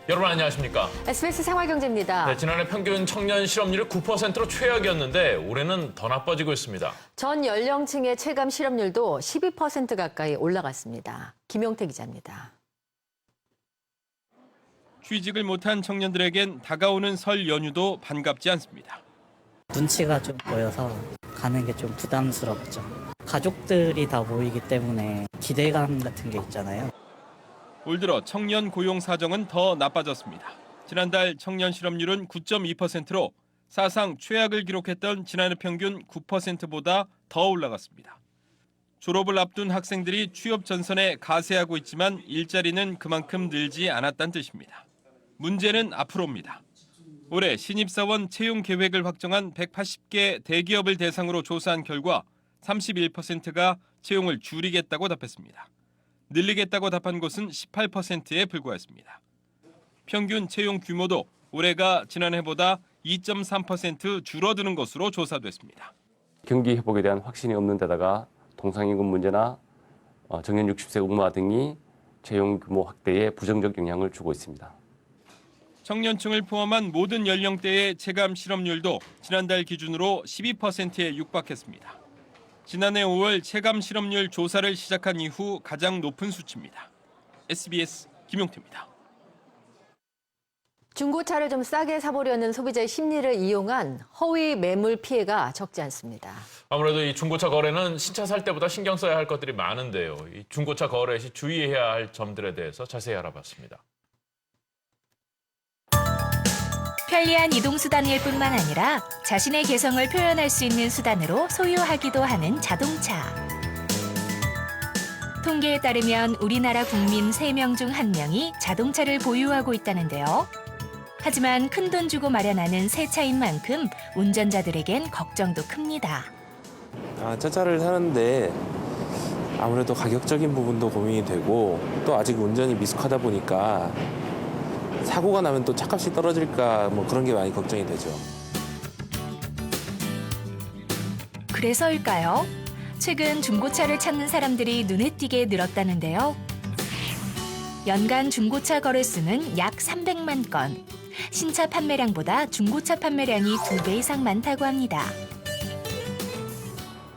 여러분 안녕하십니까? SBS 생활경제입니다. 네, 지난해 평균 청년 실업률이 9%로 최악이었는데 올해는 더 나빠지고 있습니다. 전 연령층의 체감 실업률도 12% 가까이 올라갔습니다. 김용태 기자입니다. 취직을 못한 청년들에겐 다가오는 설 연휴도 반갑지 않습니다. 눈치가 좀 보여서 가는 게 좀 부담스럽죠. 가족들이 다 모이기 때문에 기대감 같은 게 있잖아요. 올 들어 청년 고용 사정은 더 나빠졌습니다. 지난달 청년 실업률은 9.2%로 사상 최악을 기록했던 지난해 평균 9%보다 더 올라갔습니다. 졸업을 앞둔 학생들이 취업 전선에 가세하고 있지만 일자리는 그만큼 늘지 않았다는 뜻입니다. 문제는 앞으로입니다. 올해 신입사원 채용 계획을 확정한 180개 대기업을 대상으로 조사한 결과 31%가 채용을 줄이겠다고 답했습니다. 늘리겠다고 답한 곳은 18%에 불과했습니다. 평균 채용 규모도 올해가 지난해보다 2.3% 줄어드는 것으로 조사됐습니다. 경기 회복에 대한 확신이 없는 데다가 동상임금 문제나 정년 60세 옥마 등이 채용 규모 확대에 부정적 영향을 주고 있습니다. 청년층을 포함한 모든 연령대의 체감 실업률도 지난달 기준으로 12%에 육박했습니다. 지난해 5월 체감 실업률 조사를 시작한 이후 가장 높은 수치입니다. SBS 김용태입니다. 중고차를 좀 싸게 사보려는 소비자의 심리를 이용한 허위 매물 피해가 적지 않습니다. 아무래도 이 중고차 거래는 신차 살 때보다 신경 써야 할 것들이 많은데요. 이 중고차 거래 시 주의해야 할 점들에 대해서 자세히 알아봤습니다. 편리한 이동수단일 뿐만 아니라 자신의 개성을 표현할 수 있는 수단으로 소유하기도 하는 자동차. 통계에 따르면 우리나라 국민 3명 중 1명이 자동차를 보유하고 있다는데요. 하지만 큰돈 주고 마련하는 새 차인 만큼 운전자들에겐 걱정도 큽니다. 새 차를 사는데 아무래도 가격적인 부분도 고민이 되고 또 아직 운전이 미숙하다 보니까 사고가 나면 또 차값이 떨어질까 그런 게 많이 걱정이 되죠. 그래서일까요? 최근 중고차를 찾는 사람들이 눈에 띄게 늘었다는데요. 연간 중고차 거래수는 약 300만 건. 신차 판매량보다 중고차 판매량이 2배 이상 많다고 합니다.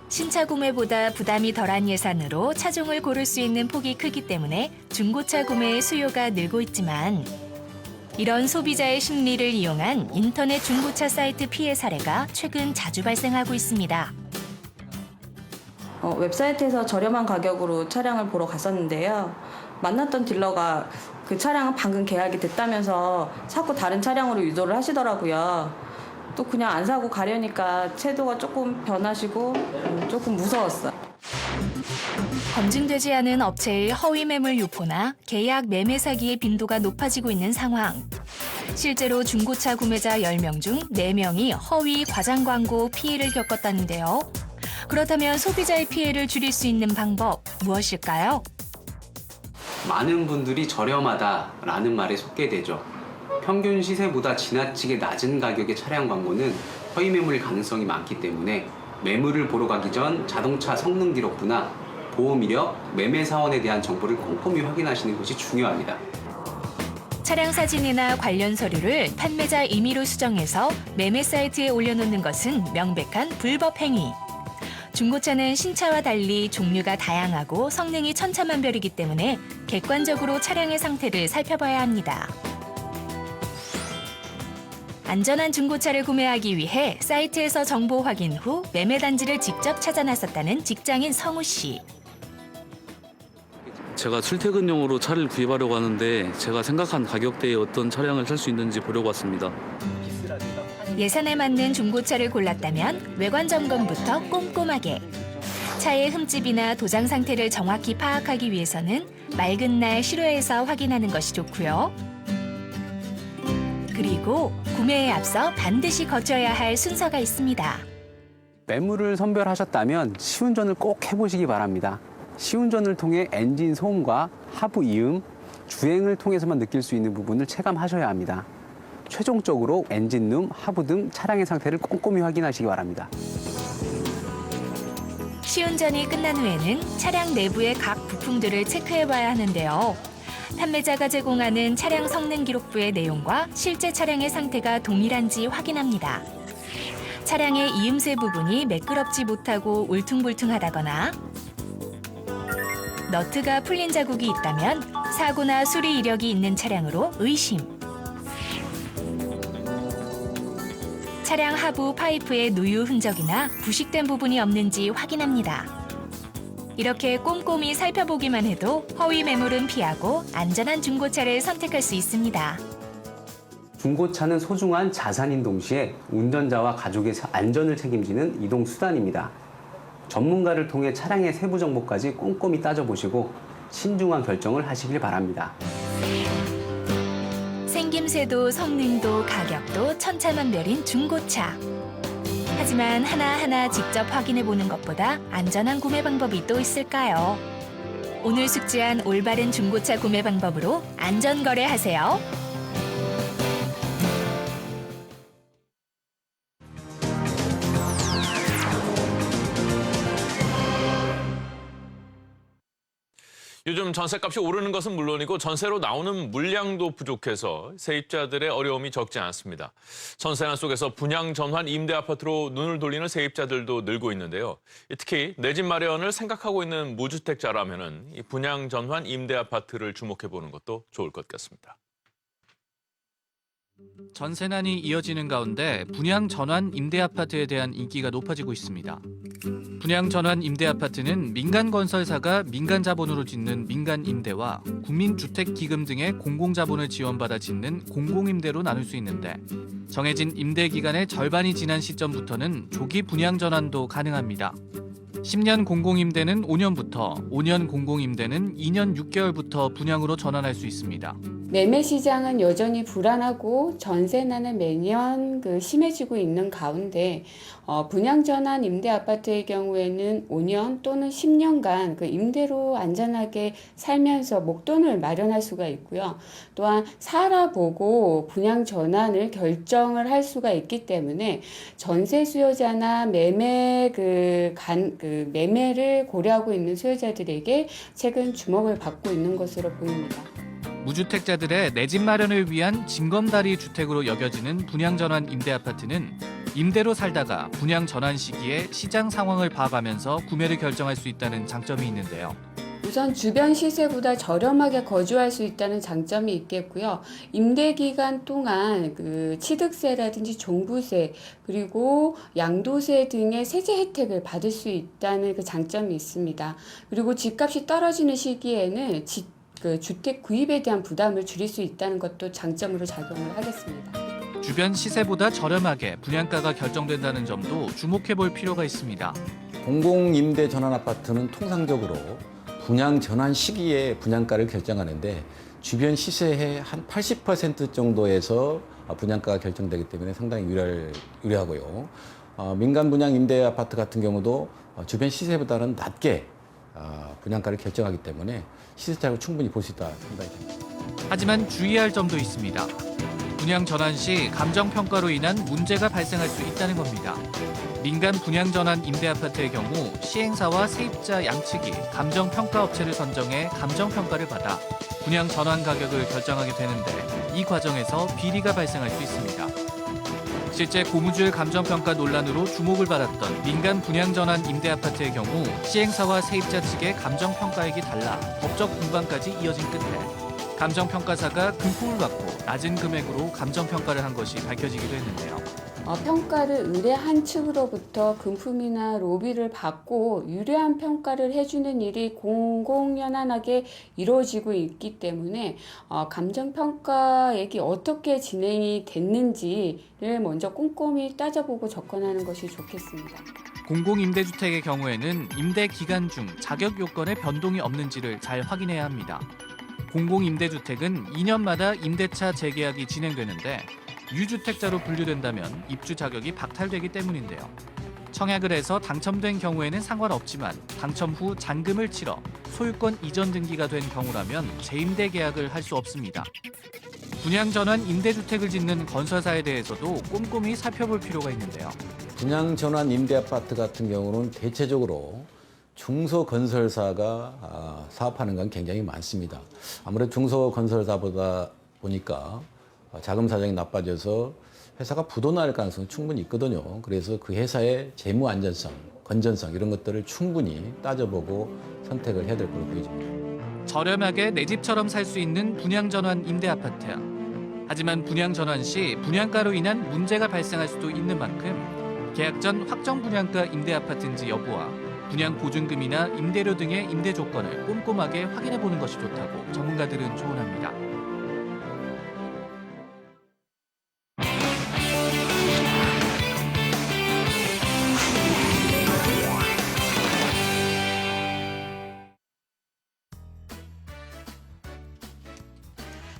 신차 구매보다 부담이 덜한 예산으로 차종을 고를 수 있는 폭이 크기 때문에 중고차 구매의 수요가 늘고 있지만 이런 소비자의 심리를 이용한 인터넷 중고차 사이트 피해 사례가 최근 자주 발생하고 있습니다. 웹사이트에서 저렴한 가격으로 차량을 보러 갔었는데요. 만났던 딜러가 그 차량은 방금 계약이 됐다면서 자꾸 다른 차량으로 유도를 하시더라고요. 또 그냥 안 사고 가려니까 태도가 조금 변하시고 조금 무서웠어요. 검증되지 않은 업체의 허위 매물 유포나 계약 매매 사기의 빈도가 높아지고 있는 상황. 실제로 중고차 구매자 10명 중 4명이 허위 과장 광고 피해를 겪었다는데요. 그렇다면 소비자의 피해를 줄일 수 있는 방법 무엇일까요? 많은 분들이 저렴하다라는 말에 속게 되죠. 평균 시세보다 지나치게 낮은 가격의 차량 광고는 허위 매물 가능성이 많기 때문에 매물을 보러 가기 전 자동차 성능 기록부나 보험 이력, 매매 사원에 대한 정보를 꼼꼼히 확인하시는 것이 중요합니다. 차량 사진이나 관련 서류를 판매자 임의로 수정해서 매매 사이트에 올려놓는 것은 명백한 불법 행위. 중고차는 신차와 달리 종류가 다양하고 성능이 천차만별이기 때문에 객관적으로 차량의 상태를 살펴봐야 합니다. 안전한 중고차를 구매하기 위해 사이트에서 정보 확인 후 매매 단지를 직접 찾아 나섰다는 직장인 성우 씨. 제가 출퇴근용으로 차를 구입하려고 하는데 제가 생각한 가격대에 어떤 차량을 살 수 있는지 보려고 왔습니다. 예산에 맞는 중고차를 골랐다면 외관 점검부터 꼼꼼하게. 차의 흠집이나 도장 상태를 정확히 파악하기 위해서는 맑은 날 실외에서 확인하는 것이 좋고요. 그리고 구매에 앞서 반드시 거쳐야 할 순서가 있습니다. 매물을 선별하셨다면 시운전을 꼭 해보시기 바랍니다. 시운전을 통해 엔진 소음과 하부 이음, 주행을 통해서만 느낄 수 있는 부분을 체감하셔야 합니다. 최종적으로 엔진룸, 하부 등 차량의 상태를 꼼꼼히 확인하시기 바랍니다. 시운전이 끝난 후에는 차량 내부의 각 부품들을 체크해봐야 하는데요. 판매자가 제공하는 차량 성능 기록부의 내용과 실제 차량의 상태가 동일한지 확인합니다. 차량의 이음새 부분이 매끄럽지 못하고 울퉁불퉁하다거나 너트가 풀린 자국이 있다면 사고나 수리 이력이 있는 차량으로 의심. 차량 하부 파이프에 누유 흔적이나 부식된 부분이 없는지 확인합니다. 이렇게 꼼꼼히 살펴보기만 해도 허위 매물은 피하고 안전한 중고차를 선택할 수 있습니다. 중고차는 소중한 자산인 동시에 운전자와 가족의 안전을 책임지는 이동수단입니다. 전문가를 통해 차량의 세부 정보까지 꼼꼼히 따져보시고 신중한 결정을 하시길 바랍니다. 생김새도 성능도 가격도 천차만별인 중고차. 하지만 하나하나 직접 확인해보는 것보다 안전한 구매 방법이 또 있을까요? 오늘 숙지한 올바른 중고차 구매 방법으로 안전거래하세요. 요즘 전셋값이 오르는 것은 물론이고 전세로 나오는 물량도 부족해서 세입자들의 어려움이 적지 않습니다. 전세난 속에서 분양 전환 임대 아파트로 눈을 돌리는 세입자들도 늘고 있는데요. 특히 내 집 마련을 생각하고 있는 무주택자라면은 이 분양 전환 임대 아파트를 주목해 보는 것도 좋을 것 같습니다. 전세난이 이어지는 가운데 분양 전환 임대 아파트에 대한 인기가 높아지고 있습니다. 분양 전환 임대 아파트는 민간 건설사가 민간 자본으로 짓는 민간 임대와 국민주택기금 등의 공공자본을 지원받아 짓는 공공임대로 나눌 수 있는데 정해진 임대 기간의 절반이 지난 시점부터는 조기 분양 전환도 가능합니다. 10년 공공임대는 5년부터, 5년 공공임대는 2년 6개월부터 분양으로 전환할 수 있습니다. 매매 시장은 여전히 불안하고 전세난은 매년 심해지고 있는 가운데 분양 전환 임대 아파트의 경우에는 5년 또는 10년간 임대로 안전하게 살면서 목돈을 마련할 수가 있고요. 또한 살아보고 분양 전환을 결정을 할 수가 있기 때문에 전세 수요자나 매매를 고려하고 있는 수요자들에게 최근 주목을 받고 있는 것으로 보입니다. 무주택자들의 내 집 마련을 위한 징검다리 주택으로 여겨지는 분양 전환 임대 아파트는 임대로 살다가 분양 전환 시기에 시장 상황을 봐가면서 구매를 결정할 수 있다는 장점이 있는데요. 우선 주변 시세보다 저렴하게 거주할 수 있다는 장점이 있겠고요. 임대 기간 동안 취득세라든지 종부세 그리고 양도세 등의 세제 혜택을 받을 수 있다는 장점이 있습니다. 그리고 집값이 떨어지는 시기에는 주택 구입에 대한 부담을 줄일 수 있다는 것도 장점으로 작용을 하겠습니다. 주변 시세보다 저렴하게 분양가가 결정된다는 점도 주목해 볼 필요가 있습니다. 공공임대 전환 아파트는 통상적으로 분양 전환 시기에 분양가를 결정하는데 주변 시세의 한 80% 정도에서 분양가가 결정되기 때문에 상당히 유리하고요. 민간 분양 임대 아파트 같은 경우도 주변 시세보다는 낮게 분양가를 결정하기 때문에 시세 차익을 충분히 볼 수 있다 생각이 듭니다. 하지만 주의할 점도 있습니다. 분양 전환 시 감정평가로 인한 문제가 발생할 수 있다는 겁니다. 민간 분양 전환 임대 아파트의 경우 시행사와 세입자 양측이 감정평가 업체를 선정해 감정평가를 받아 분양 전환 가격을 결정하게 되는데 이 과정에서 비리가 발생할 수 있습니다. 실제 고무줄 감정평가 논란으로 주목을 받았던 민간 분양 전환 임대 아파트의 경우 시행사와 세입자 측의 감정평가액이 달라 법적 공방까지 이어진 끝에 감정평가사가 금품을 받고 낮은 금액으로 감정평가를 한 것이 밝혀지기도 했는데요. 평가를 의뢰한 측으로부터 금품이나 로비를 받고 유리한 평가를 해주는 일이 공공연하게 이루어지고 있기 때문에 감정평가액이 어떻게 진행이 됐는지를 먼저 꼼꼼히 따져보고 접근하는 것이 좋겠습니다. 공공임대주택의 경우에는 임대 기간 중 자격 요건에 변동이 없는지를 잘 확인해야 합니다. 공공임대주택은 2년마다 임대차 재계약이 진행되는데 유주택자로 분류된다면 입주 자격이 박탈되기 때문인데요. 청약을 해서 당첨된 경우에는 상관없지만 당첨 후 잔금을 치러 소유권 이전 등기가 된 경우라면 재임대 계약을 할 수 없습니다. 분양 전환 임대주택을 짓는 건설사에 대해서도 꼼꼼히 살펴볼 필요가 있는데요. 분양 전환 임대 아파트 같은 경우는 대체적으로 중소건설사가 사업하는 건 굉장히 많습니다. 아무래도 중소건설사보다 보니까 자금 사정이 나빠져서 회사가 부도날 가능성이 충분히 있거든요. 그래서 그 회사의 재무 안전성, 건전성 이런 것들을 충분히 따져보고 선택을 해야 될 걸로 보여집니다. 저렴하게 내 집처럼 살 수 있는 분양전환 임대아파트. 하지만 분양전환 시 분양가로 인한 문제가 발생할 수도 있는 만큼 계약 전 확정 분양가 임대아파트인지 여부와 분양 보증금이나 임대료 등의 임대 조건을 꼼꼼하게 확인해 보는 것이 좋다고 전문가들은 조언합니다.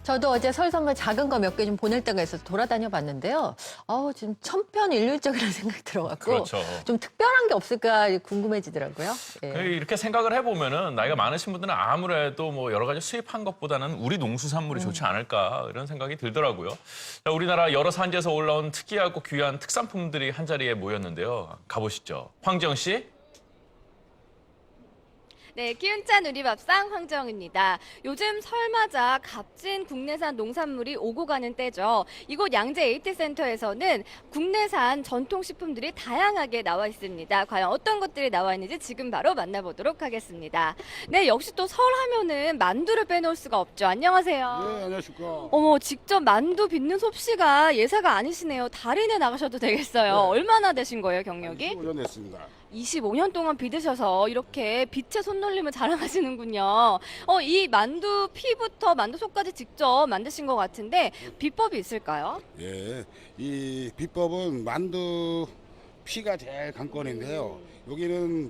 저도 어제 설 선물 작은 거 몇 개 좀 보낼 때가 있어서 돌아다녀 봤는데요. 좀 천편일률적이라는 생각이 들어갖고 그렇죠. 좀 특별한 게 없을까 궁금해지더라고요. 예. 이렇게 생각을 해보면은 나이가 많으신 분들은 아무래도 뭐 여러 가지 수입한 것보다는 우리 농수산물이 좋지 않을까 이런 생각이 들더라고요. 자, 우리나라 여러 산지에서 올라온 특이하고 귀한 특산품들이 한 자리에 모였는데요. 가보시죠. 황지영 씨. 네, 기운찬 우리 밥상 황정입니다. 요즘 설 맞아 값진 국내산 농산물이 오고 가는 때죠. 이곳 양재 AT센터에서는 국내산 전통식품들이 다양하게 나와 있습니다. 과연 어떤 것들이 나와 있는지 지금 바로 만나보도록 하겠습니다. 네, 역시 또 설 하면은 만두를 빼놓을 수가 없죠. 안녕하세요. 네, 안녕하십니까. 어머, 직접 만두 빚는 솜씨가 예사가 아니시네요. 달인에 나가셔도 되겠어요. 네. 얼마나 되신 거예요, 경력이? 15년 했습니다. 25년 동안 빚으셔서 이렇게 빛의 손놀림을 자랑하시는군요. 이 만두 피부터 만두 속까지 직접 만드신 것 같은데 비법이 있을까요? 예, 이 비법은 만두 피가 제일 관건인데요. 여기는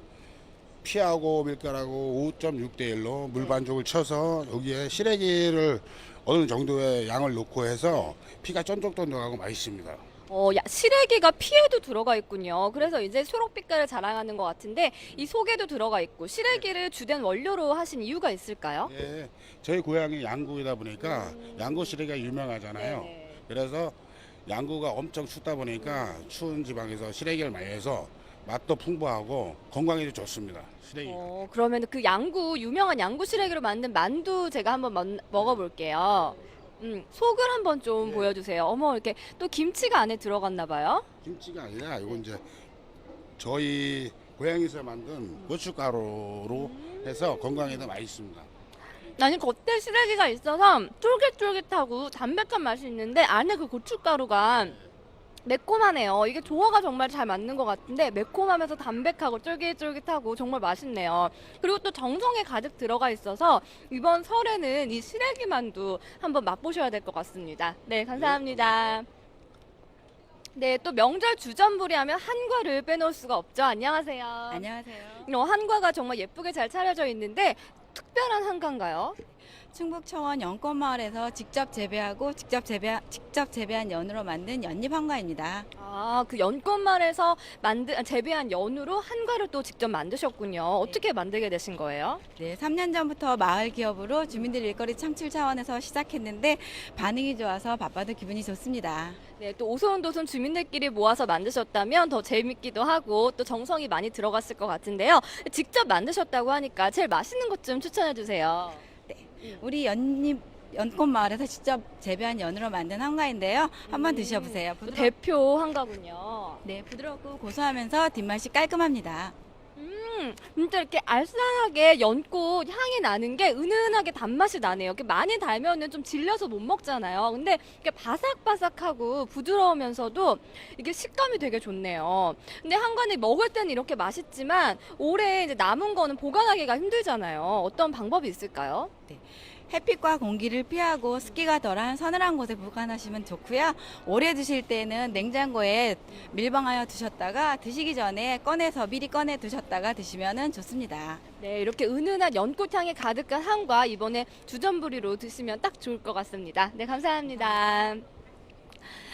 피하고 밀가루하고 5.6대 1로 물 반죽을 쳐서 여기에 시래기를 어느 정도의 양을 넣고 해서 피가 쫀득쫀득하고 맛있습니다. 시래기가 피에도 들어가 있군요. 그래서 이제 초록빛깔을 자랑하는 것 같은데 이 속에도 들어가 있고 시래기를 주된 원료로 하신 이유가 있을까요? 예, 저희 고향이 양구이다 보니까 양구 시래기가 유명하잖아요. 네네. 그래서 양구가 엄청 춥다 보니까 추운 지방에서 시래기를 많이 해서 맛도 풍부하고 건강에도 좋습니다. 시래기가. 그러면 그 유명한 양구 시래기로 만든 만두 제가 한번 먹어볼게요. 속을 한번 좀 보여주세요. 어머, 이렇게 또 김치가 안에 들어갔나 봐요. 김치가 아니라 이건 이제 저희 고향에서 만든 고춧가루로 해서 건강에도 맛있습니다. 아니, 겉에 시래기가 있어서 쫄깃쫄깃하고 담백한 맛이 있는데 안에 그 고춧가루가 매콤하네요. 이게 조화가 정말 잘 맞는 것 같은데 매콤하면서 담백하고 쫄깃쫄깃하고 정말 맛있네요. 그리고 또 정성에 가득 들어가 있어서 이번 설에는 이 시래기 만두 한번 맛보셔야 될 것 같습니다. 네, 감사합니다. 네, 또 명절 주전부리 하면 한과를 빼놓을 수가 없죠. 안녕하세요. 안녕하세요. 한과가 정말 예쁘게 잘 차려져 있는데 특별한 한과인가요? 충북청원 연꽃마을에서 직접 재배하고 직접 재배한 연으로 만든 연잎 한과입니다. 그 연꽃말에서 재배한 연으로 한과를 또 직접 만드셨군요. 어떻게 만들게 되신 거예요? 네, 3년 전부터 마을 기업으로 주민들 일거리 창출 차원에서 시작했는데 반응이 좋아서 바빠도 기분이 좋습니다. 네, 또 오손도손 주민들끼리 모아서 만드셨다면 더 재밌기도 하고 또 정성이 많이 들어갔을 것 같은데요. 직접 만드셨다고 하니까 제일 맛있는 것 좀 추천해 주세요. 우리 연꽃마을에서 직접 재배한 연으로 만든 한과인데요. 한번 드셔보세요. 대표 한과군요. 네, 부드럽고 고소하면서 뒷맛이 깔끔합니다. 진짜 이렇게 알싸하게 연꽃 향이 나는 게 은은하게 단맛이 나네요. 이렇게 많이 달면은 좀 질려서 못 먹잖아요. 근데 이렇게 바삭바삭하고 부드러우면서도 이게 식감이 되게 좋네요. 근데 한과는 먹을 때는 이렇게 맛있지만 오래 이제 남은 거는 보관하기가 힘들잖아요. 어떤 방법이 있을까요? 네. 햇빛과 공기를 피하고 습기가 덜한 서늘한 곳에 보관하시면 좋고요. 오래 드실 때는 냉장고에 밀봉하여 두셨다가 드시기 전에 미리 꺼내 두셨다가 드시면 좋습니다. 네, 이렇게 은은한 연꽃향이 가득한 한과 이번에 주전부리로 드시면 딱 좋을 것 같습니다. 네, 감사합니다.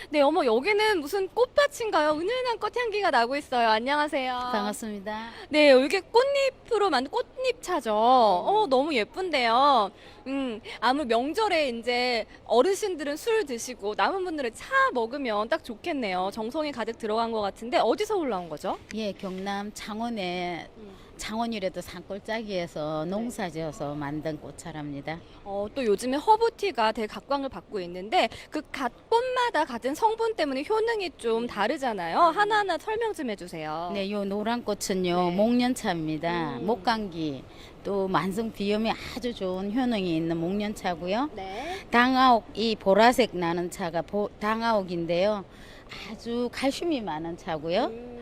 네, 어머, 여기는 무슨 꽃밭인가요? 은은한 꽃향기가 나고 있어요. 안녕하세요. 반갑습니다. 네, 이게 꽃잎으로 만든 꽃잎차죠. 너무 예쁜데요. 아무래도 명절에 이제 어르신들은 술 드시고 남은 분들은 차 먹으면 딱 좋겠네요. 정성이 가득 들어간 것 같은데 어디서 올라온 거죠? 예, 경남 창원에 창원이라도 산골짜기에서 농사지어서 만든 꽃차랍니다. 또 요즘에 허브티가 되게 각광을 받고 있는데 그 각 꽃마다 가진 성분 때문에 효능이 좀 다르잖아요. 하나하나 설명 좀 해주세요. 네, 요 노란 꽃은요 목련차입니다. 목감기 또 만성 비염에 아주 좋은 효능이 있는 목련차고요. 당아옥 이 보라색 나는 차가 당아옥인데요. 아주 칼슘이 많은 차고요.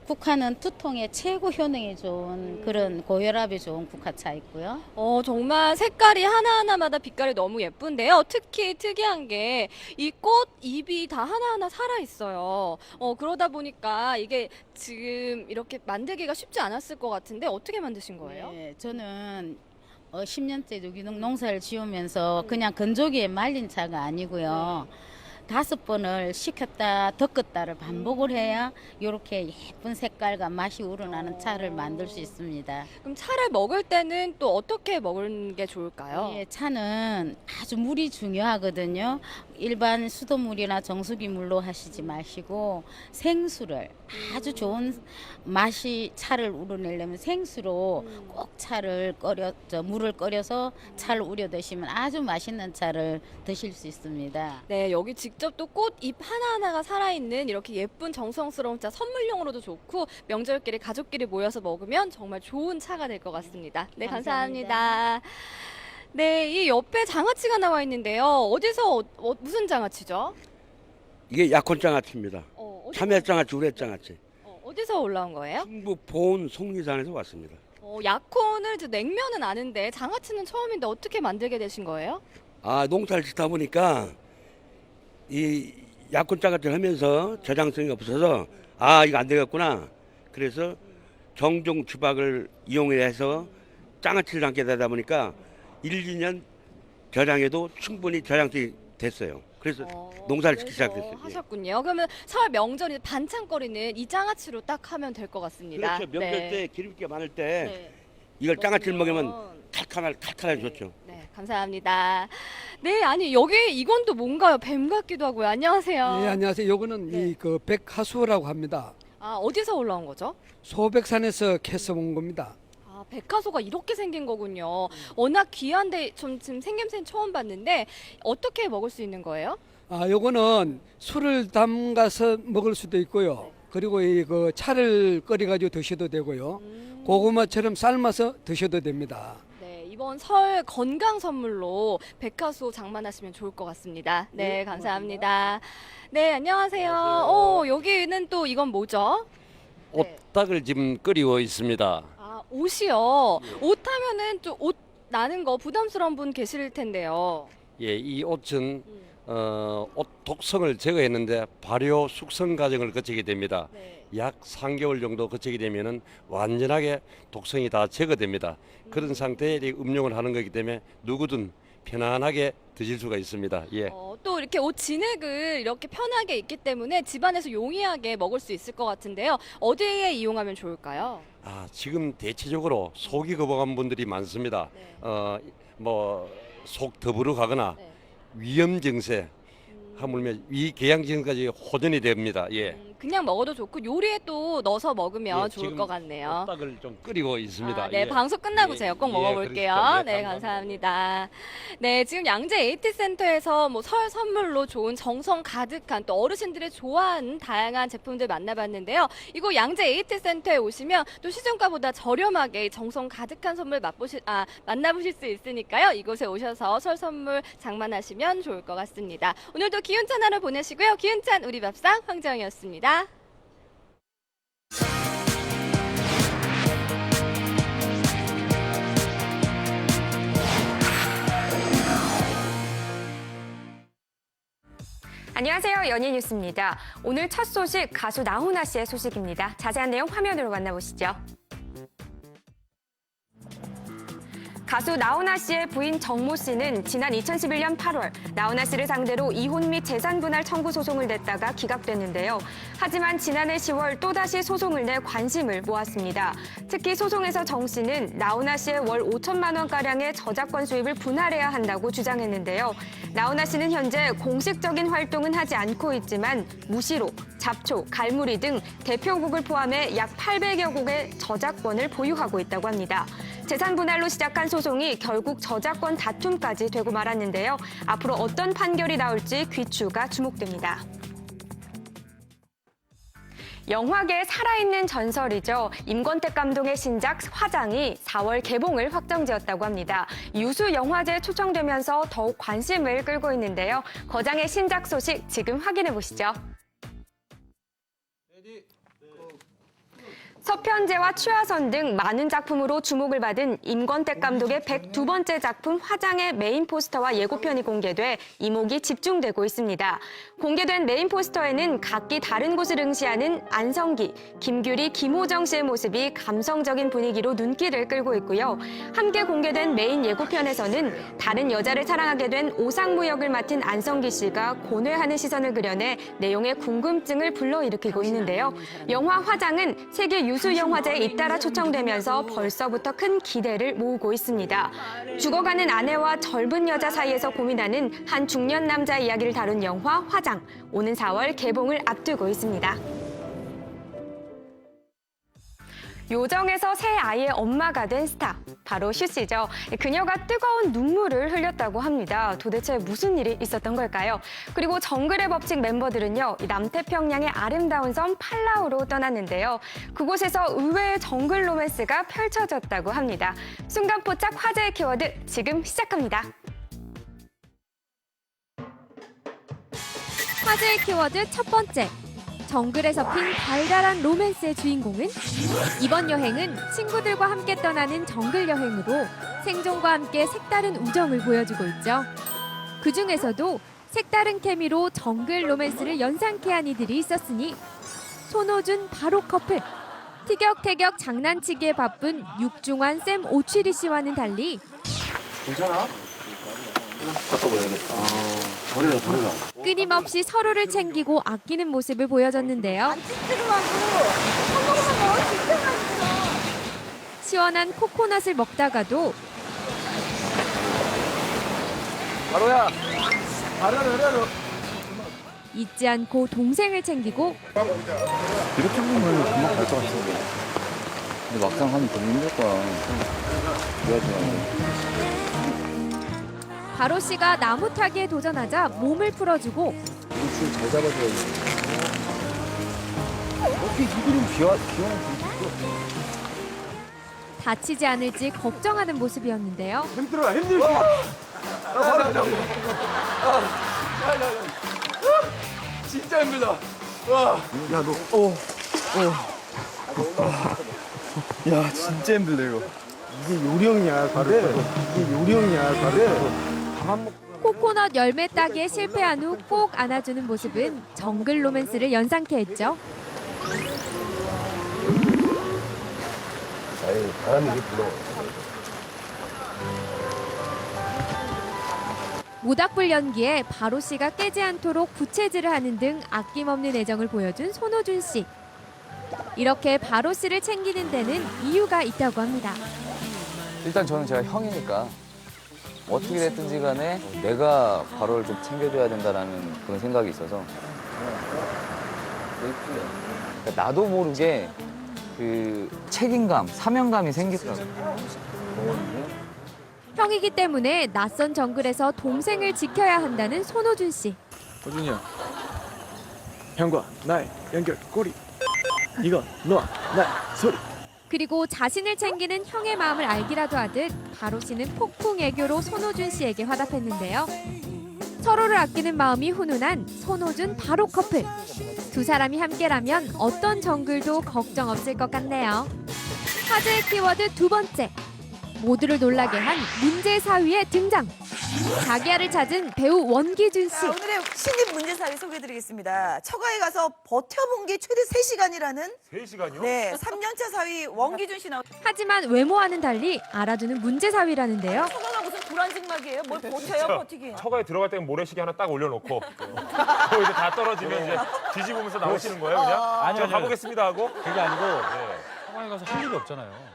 국화는 두통에 최고 효능이 좋은 그런 고혈압에 좋은 국화차 있고요. 정말 색깔이 하나하나마다 빛깔이 너무 예쁜데요. 특히 특이한 게 이 꽃 잎이 다 하나하나 살아있어요. 그러다 보니까 이게 지금 이렇게 만들기가 쉽지 않았을 것 같은데 어떻게 만드신 거예요? 네, 저는 10년째 유기농 농사를 지으면서 그냥 건조기에 말린 차가 아니고요. 5번을 식혔다 덮었다를 반복을 해야 이렇게 예쁜 색깔과 맛이 우러나는 차를 만들 수 있습니다. 그럼 차를 먹을 때는 또 어떻게 먹는 게 좋을까요? 예, 차는 아주 물이 중요하거든요. 일반 수돗물이나 정수기 물로 하시지 마시고 생수를 아주 좋은 맛이 차를 우러내려면 생수로 꼭 물을 끓여서 차를 우려 드시면 아주 맛있는 차를 드실 수 있습니다. 네, 여기 직접 또 꽃잎 하나하나가 살아있는 이렇게 예쁜 정성스러운 차 선물용으로도 좋고 명절끼리 가족끼리 모여서 먹으면 정말 좋은 차가 될 것 같습니다. 네, 감사합니다. 네, 이 옆에 장아찌가 나와 있는데요. 어디서 무슨 장아찌죠? 이게 약혼장아찌입니다. 참외장아찌, 우레장아찌. 어디서 올라온 거예요? 충북 보은 속리산에서 왔습니다. 약혼을 냉면은 아는데 장아찌는 처음인데 어떻게 만들게 되신 거예요? 농사를 짓다 보니까 이 약혼장아찌를 하면서 저장성이 없어서 이거 안 되겠구나. 그래서 정종 주박을 이용해서 장아찌를 담게 되다 보니까 1, 2년 저장해도 충분히 저장성이 됐어요. 그래서 농사를 짓기 시작했어요. 하셨군요. 그러면 설 명절에 반찬거리는 이 장아찌로 딱 하면 될 것 같습니다. 그렇죠. 명절 때 기름기 많을 때 이걸 장아찌를 먹으면 칼칼하게 좋죠. 네, 감사합니다. 네, 아니 여기 이건 또 뭔가요? 뱀 같기도 하고요. 안녕하세요. 네, 안녕하세요. 요거는 이 백하수라고 합니다. 어디서 올라온 거죠? 소백산에서 캐서 온 겁니다. 백화소가 이렇게 생긴 거군요. 워낙 귀한데 좀 지금 생김새는 처음 봤는데 어떻게 먹을 수 있는 거예요? 요거는 술을 담가서 먹을 수도 있고요. 그리고 그 차를 끓여가지고 드셔도 되고요. 고구마처럼 삶아서 드셔도 됩니다. 네, 이번 설 건강 선물로 백화소 장만하시면 좋을 것 같습니다. 네, 감사합니다. 네, 안녕하세요. 여기는 또 이건 뭐죠? 옷닭을 지금 끓이고 있습니다. 옷이요. 옷 하면은 좀 옷 나는 거 부담스러운 분 계실 텐데요. 예, 이 옷은 옷 독성을 제거했는데 발효 숙성 과정을 거치게 됩니다. 약 3개월 정도 거치게 되면은 완전하게 독성이 다 제거됩니다. 그런 상태에 음용을 하는 거기 때문에 누구든 편안하게 드실 수가 있습니다. 예. 또 이렇게 옷 진액을 이렇게 편하게 있기 때문에 집안에서 용이하게 먹을 수 있을 것 같은데요. 어디에 이용하면 좋을까요? 지금 대체적으로 속이 거부한 분들이 많습니다. 속 더부러 가거나 위염 증세, 하물며 위궤양 증세까지 호전이 됩니다. 예. 그냥 먹어도 좋고 요리에 또 넣어서 먹으면 좋을 것 같네요. 옷닭을 좀 끓이고 있습니다. 네, 예. 방송 끝나고 제가 꼭 먹어볼게요. 그러시죠. 네, 감사합니다. 네, 지금 양재 AT센터에서 설 선물로 좋은 정성 가득한 또 어르신들이 좋아하는 다양한 제품들 만나봤는데요. 이곳 양재 AT센터에 오시면 또 시중가보다 저렴하게 정성 가득한 선물 만나보실 수 있으니까요. 이곳에 오셔서 설 선물 장만하시면 좋을 것 같습니다. 오늘도 기운찬 하루 보내시고요. 기운찬 우리 밥상 황정이었습니다. 안녕하세요. 연예뉴스입니다. 오늘 첫 소식 가수 나훈아 씨의 소식입니다. 자세한 내용 화면으로 만나보시죠. 가수 나훈아 씨의 부인 정모 씨는 지난 2011년 8월 나훈아 씨를 상대로 이혼 및 재산 분할 청구 소송을 냈다가 기각됐는데요. 하지만 지난해 10월 또다시 소송을 내 관심을 모았습니다. 특히 소송에서 정 씨는 나훈아 씨의 월 5천만 원가량의 저작권 수입을 분할해야 한다고 주장했는데요. 나훈아 씨는 현재 공식적인 활동은 하지 않고 있지만 무시로, 잡초, 갈무리 등 대표곡을 포함해 약 800여 곡의 저작권을 보유하고 있다고 합니다. 재산 분할로 시작한 소송이 결국 저작권 다툼까지 되고 말았는데요. 앞으로 어떤 판결이 나올지 귀추가 주목됩니다. 영화계의 살아있는 전설이죠. 임권택 감독의 신작 화장이 4월 개봉을 확정지었다고 합니다. 유수 영화제에 초청되면서 더욱 관심을 끌고 있는데요. 거장의 신작 소식 지금 확인해 보시죠. 서편제와 취하선 등 많은 작품으로 주목을 받은 임권택 감독의 102번째 작품 화장의 메인 포스터와 예고편이 공개돼 이목이 집중되고 있습니다. 공개된 메인 포스터에는 각기 다른 곳을 응시하는 안성기, 김규리, 김호정 씨의 모습이 감성적인 분위기로 눈길을 끌고 있고요. 함께 공개된 메인 예고편에서는 다른 여자를 사랑하게 된 오상무 역을 맡은 안성기 씨가 고뇌하는 시선을 그려내 내용의 궁금증을 불러일으키고 있는데요. 영화 화장은 세계 유수 영화제에 잇따라 초청되면서 벌써부터 큰 기대를 모으고 있습니다. 죽어가는 아내와 젊은 여자 사이에서 고민하는 한 중년 남자의 이야기를 다룬 영화 화장. 오는 4월 개봉을 앞두고 있습니다. 요정에서 새 아이의 엄마가 된 스타, 바로 슈 씨죠. 그녀가 뜨거운 눈물을 흘렸다고 합니다. 도대체 무슨 일이 있었던 걸까요? 그리고 정글의 법칙 멤버들은요, 남태평양의 아름다운 섬 팔라우로 떠났는데요. 그곳에서 의외의 정글 로맨스가 펼쳐졌다고 합니다. 순간포착 화제의 키워드 지금 시작합니다. 화제의 키워드 첫 번째. 정글에서 핀 달달한 로맨스의 주인공은 이번 여행은 친구들과 함께 떠나는 정글 여행으로 생존과 함께 색다른 우정을 보여주고 있죠. 그중에서도 색다른 케미로 정글 로맨스를 연상케 한 이들이 있었으니 손호준 바로 커플. 티격태격 장난치기에 바쁜 육중한 샘 오취리 씨와는 달리 괜찮아? 바꿔봐야겠다. 버려라. 끊임없이 서로를 챙기고 아끼는 모습을 보여줬는데요. 시원한 코코넛을 먹다가도 바로야. 바로. 잊지 않고 동생을 챙기고 이렇게 보면 금방 갈 것 같은데. 근데 막상 하면 너무 힘들 거야. 바로 씨가 나무 타기에 도전하자 몸을 풀어주고 줄 잘 잡아줘야지. 어떻게 이들은 귀여운 다치지 않을지 걱정하는 모습이었는데요. 힘들어. 진짜 힘들다. 와. 야, 너, 야, 진짜 힘들다, 이거. 이게 요령이야, 다들. 이게 요령이야, 다들. 코코넛 열매 따기에 실패한 후 꼭 안아주는 모습은 정글 로맨스를 연상케 했죠. 아유, 바람이 이게 불어. 모닥불 연기에 바로 씨가 깨지 않도록 부채질을 하는 등 아낌없는 애정을 보여준 손호준 씨. 이렇게 바로 씨를 챙기는 데는 이유가 있다고 합니다. 일단 저는 제가 형이니까 어떻게 됐든지 간에 내가 바로를 좀 챙겨줘야 된다라는 그런 생각이 있어서 그러니까 나도 모르게 그 책임감, 사명감이 생기더라고요. 형이기 때문에 낯선 정글에서 동생을 지켜야 한다는 손호준 씨. 호준이야, 형과 나의 연결 고리. 이건 너와 나의 소리. 그리고 자신을 챙기는 형의 마음을 알기라도 하듯 바로 씨는 폭풍 애교로 손호준 씨에게 화답했는데요. 서로를 아끼는 마음이 훈훈한 손호준 바로 커플. 두 사람이 함께라면 어떤 정글도 걱정 없을 것 같네요. 화제의 키워드 두 번째. 모두를 놀라게 한 문제 사위의 등장. 자기야를 찾은 배우 원기준 씨. 자, 오늘의 신입 문제사위 소개해드리겠습니다. 처가에 가서 버텨본 게 최대 3시간이라는 3시간이요? 네, 3년차 사위 원기준 씨 나오. 하지만 외모와는 달리 알아두는 문제사위라는데요. 처가가 무슨 불안직막이에요? 뭘 버텨요, 버티기? 처가에 들어갈 때는 모래시계 하나 딱 올려놓고 그거 이제 다 떨어지면 이제 뒤집으면서 나오시는 거예요, 그냥? 아니요, 저 가보겠습니다 하고? 그게 아니고 처가에 가서 할 일이 없잖아요.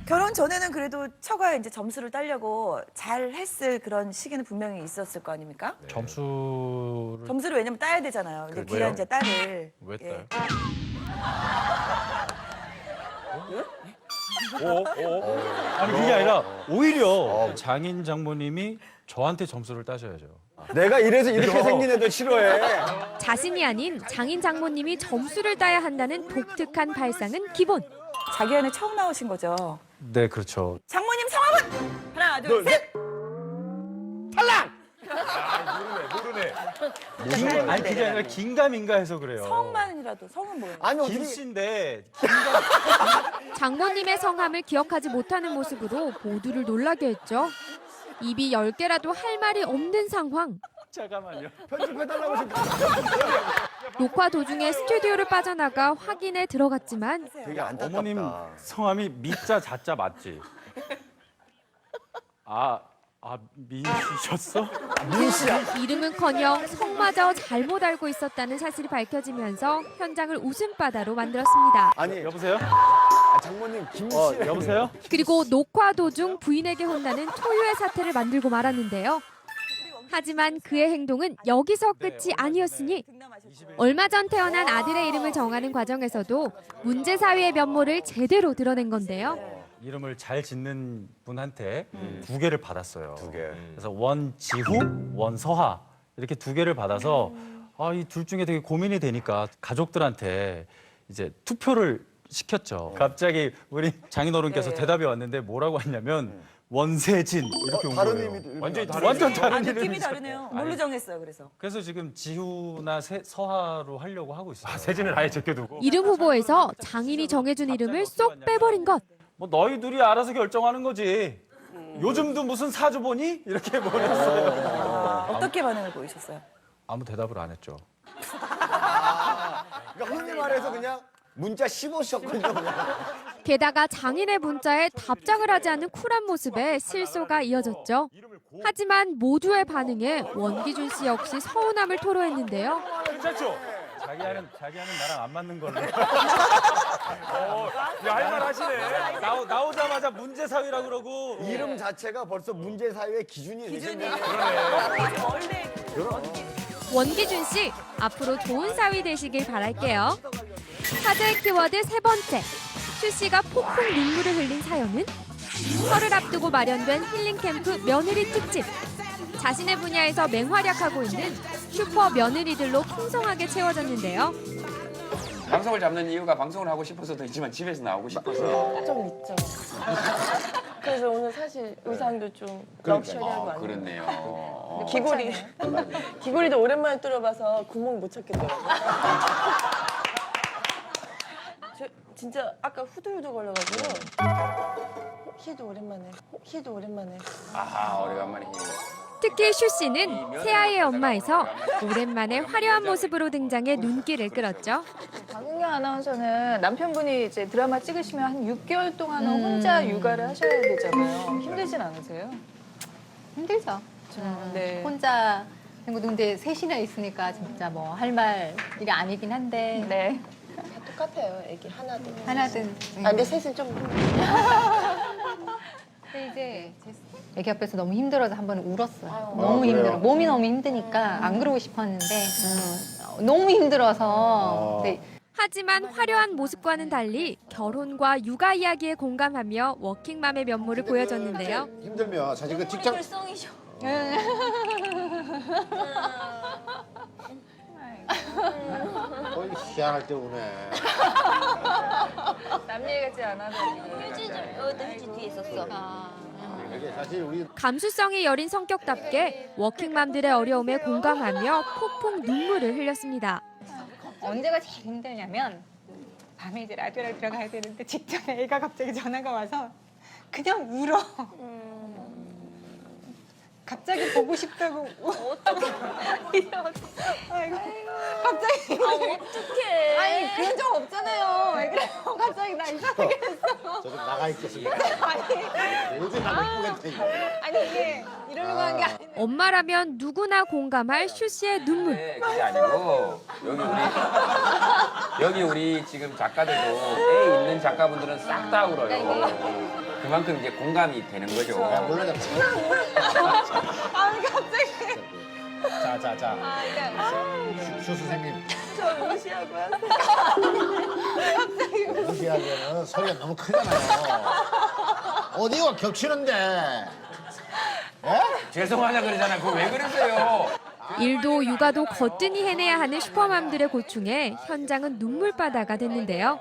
결혼 전에는 그래도 처가에 이제 점수를 따려고 잘 했을 그런 시기는 분명히 있었을 거 아닙니까? 점수를 왜냐면 따야 되잖아요. 근데 왜요? 귀한 이제 딸을. 왜 예. 아니 그게 아니라 오히려 장인 장모님이 저한테 점수를 따셔야죠. 내가 이래서 이렇게 생긴 애들 싫어해. 자신이 아닌 장인 장모님이 점수를 따야 한다는 독특한 발상은 기본. 자기 안에 처음 나오신 거죠? 네, 그렇죠. 장모님 성함은? 하나, 둘, 셋! 탈락! 모르네. 아니 그게 아니라 긴가민가 해서 그래요. 성만이라도 성은 뭐예요? 김 씨인데 장모님의 성함을 기억하지 못하는 모습으로 모두를 놀라게 했죠. 입이 10개라도 할 말이 없는 상황. 잠깐만요. 편집해달라고 지금. 녹화 도중에 스튜디오를 빠져나가 확인에 들어갔지만 되게 안타깝다. 어머님 성함이 미자 자자 맞지? 민씨셨어? 이름은커녕 성마저 잘못 알고 있었다는 사실이 밝혀지면서 현장을 웃음바다로 만들었습니다. 아니 여보세요? 장모님 김씨. 여보세요? 그리고 녹화 도중 부인에게 혼나는 초유의 사태를 만들고 말았는데요. 하지만 그의 행동은 여기서 끝이 아니었으니 얼마 전 태어난 아들의 이름을 정하는 과정에서도 문제사위의 면모를 제대로 드러낸 건데요. 이름을 잘 짓는 분한테 2개를 받았어요. 2개. 그래서 원지후, 원서하 이렇게 2개를 받아서 이 둘 중에 되게 고민이 되니까 가족들한테 이제 투표를 시켰죠. 갑자기 우리 장인어른께서 대답이 왔는데 뭐라고 했냐면 원세진 이렇게 온 다른 거예요. 의미도 완전히 다른 완전 다른 느낌이 이름이죠. 다르네요. 뭘로 정했어요, 그래서? 그래서 지금 지후나 서하로 하려고 하고 있어요. 세진을 아예 제껴두고. 이름 후보에서 장인이 정해준 이름을 쏙 빼버린 것. 뭐 너희 둘이 알아서 결정하는 거지. 요즘도 무슨 사주 보니? 이렇게 보냈어요. 어떻게 반응을 보이셨어요? 아무 대답을 안 했죠. 그러니까 흔히 말해서 그냥 문자 씹으셨군요. 게다가 장인의 문자에 답장을 하지 않는 쿨한 모습에 실소가 이어졌죠. 하지만 모두의 반응에 원기준 씨 역시 서운함을 토로했는데요. 괜찮죠? 자기야는 나랑 안 맞는 걸로. 할말 하시네. 나오자마자 문제사위라 그러고. 이름 자체가 벌써 문제 사회의 기준이 되셨네요. 원기준 씨, 앞으로 좋은 사위 되시길 바랄게요. 화제의 키워드 3번째. 슈 씨가 폭풍 눈물을 흘린 사연은? 설을 앞두고 마련된 힐링캠프 며느리 특집. 자신의 분야에서 맹활약하고 있는 슈퍼 며느리들로 풍성하게 채워졌는데요. 방송을 잡는 이유가 방송을 하고 싶어서도 있지만 집에서 나오고 싶어서. 좀 있죠. 그래서 오늘 사실 의상도 좀 럭셔리하고 왔는데. 그렇네요. 귀걸이도 오랜만에 뚫어봐서 구멍 못 찾겠더라고요. 저 진짜 아까 후들후들 걸려가지고 키도 오랜만에. 아하, 오래간만에. 특히 슈 씨는 새아이의 엄마에서 오랜만에 화려한 모습으로 등장해 눈길을 끌었죠. 박은경 아나운서는 남편분이 이제 드라마 찍으시면 한 6개월 동안은 혼자 육아를 하셔야 되잖아요. 힘들진 않으세요? 힘들죠. 네. 혼자 근데 셋이나 있으니까 진짜 뭐 할 말이 아니긴 한데. 네. 다 똑같아요. 애기 하나든. 근데 셋은 좀. 근데 이제 애기 앞에서 너무 힘들어서 한 번은 울었어요. 너무 그래요? 힘들어. 몸이 너무 힘드니까 안 그러고 싶었는데 너무 힘들어서. 네. 하지만 화려한 모습과는 달리 결혼과 육아 이야기에 공감하며 워킹맘의 면모를 보여줬는데요. 힘들면 사실 그 직장. 불성이셔. 거의 희한할 때 우네. 남 얘기 같지 않아도. 휴지 뒤에 있었어. 이게 사실 우리 감수성이 여린 성격답게 워킹맘들의 어려움에 공감하며 폭풍 눈물을 흘렸습니다. 언제가 제일 힘들냐면 밤에 이제 라디오를 들어가야 되는데 직전에 애가 갑자기 전화가 와서 그냥 울어. 갑자기 보고 싶다고. 어떡해. 아이고. 갑자기. 어떡해. 아니, 그런 적 없잖아요. 왜 그래요? 갑자기 나 이상하게 됐어. 저 좀 나가 있겠습니다. 요즘 나못 보겠다. 아니, 이게 이러려고 한 게 아니라. 엄마라면 누구나 공감할 슈 씨의 눈물. 그게 아니고 여기 우리 지금 작가들도 애 있는 작가분들은 싹 다 울어요. 그만큼 이제 공감이 되는 거죠. 물러나. 아, 갑자기. 자. 아, 그러니까. 슈 선생님. 저 무시하고 하세요. 갑자기. 무시하면은 소리가 너무 크잖아요. 어디가 겹치는데? 죄송하다 그러잖아요. 그거 왜 그러세요? 일도 육아도 거뜬히 해내야 하는 슈퍼맘들의 고충에 현장은 눈물바다가 됐는데요.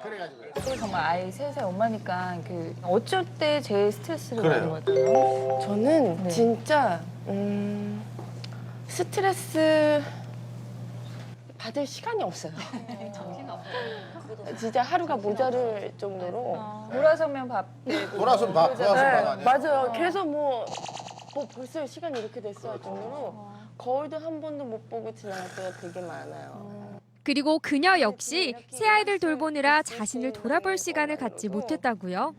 또 정말 아이 셋의 엄마니까 어쩔 때 제일 스트레스를 많이 그래요. 받아요? 저는 네. 진짜 스트레스 받을 시간이 없어요. 진짜 하루가 모자랄 정도로. 돌아서면 밥 되고. 돌아서면 밥, 돌아서면 밥 아니야? 맞아요. 그래서 뭐 벌써 시간이 이렇게 됐어 할 정도로 거울도 한 번도 못 보고 지나갈 때가 되게 많아요. 그리고 그녀 역시 새 아이를 돌보느라 자신을 돌아볼 시간을 갖지 못했다고요.